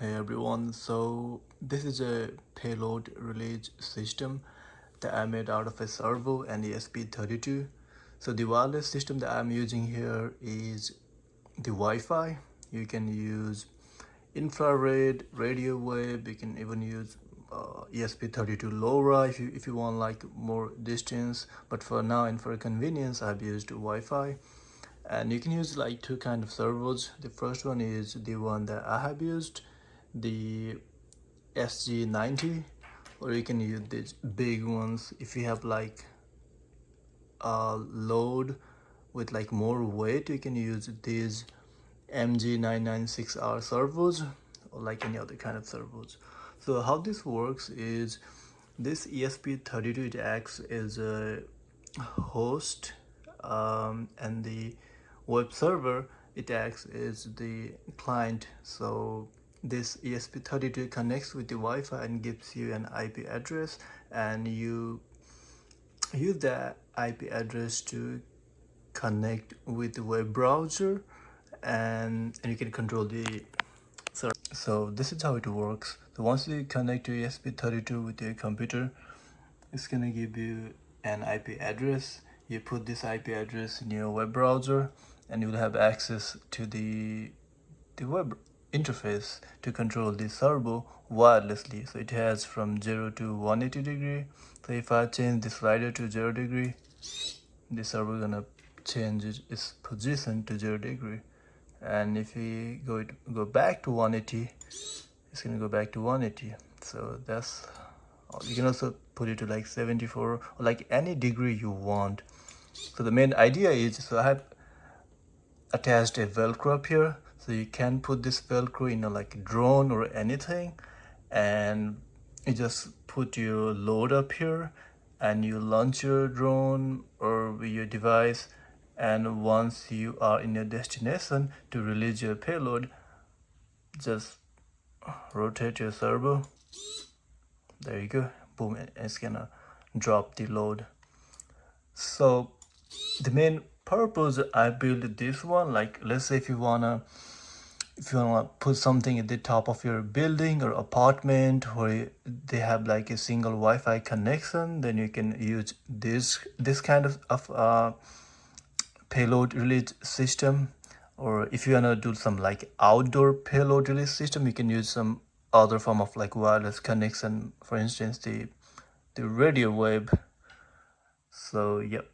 Hey everyone, so this is a payload release system that I made out of a servo and ESP32. So the wireless system that I'm using here is the Wi-Fi. You can use infrared, radio wave, you can even use ESP32 LoRa if you want like more distance, but for now and for convenience I've used Wi-Fi. And you can use like two kind of servos. The first one is the one that I have used, the SG90, or you can use these big ones if you have like a load with like more weight. You can use these MG996R servos or like any other kind of servos. So how this works is this ESP32, it acts as a host, and the web server, it acts as the client. So this ESP32 connects with the Wi-Fi and gives you an IP address, and you use that IP address to connect with the web browser, and you can control the server. So this is how it works. So once you connect to ESP32 with your computer, it's gonna give you an IP address. You put this IP address in your web browser and you will have access to the web interface to control the servo wirelessly. So it has from 0 to 180 degree. So if I change the slider to 0 degree, the servo gonna change its position to 0 degree. And if we go back to 180, it's gonna go back to 180. So that's, you can also put it to like 74 or like any degree you want. So the main idea is, so I have attached a velcro up here, so you can put this velcro in a like drone or anything, and you just put your load up here and you launch your drone or your device, and once you are in your destination to release your payload, just rotate your servo. There you go, boom, it's gonna drop the load. So the main purpose I built this one, like let's say if you wanna put something at the top of your building or apartment where they have like a single Wi-Fi connection, then you can use this kind of payload release system. Or if you wanna do some like outdoor payload release system, you can use some other form of like wireless connection, for instance the radio wave. So yep.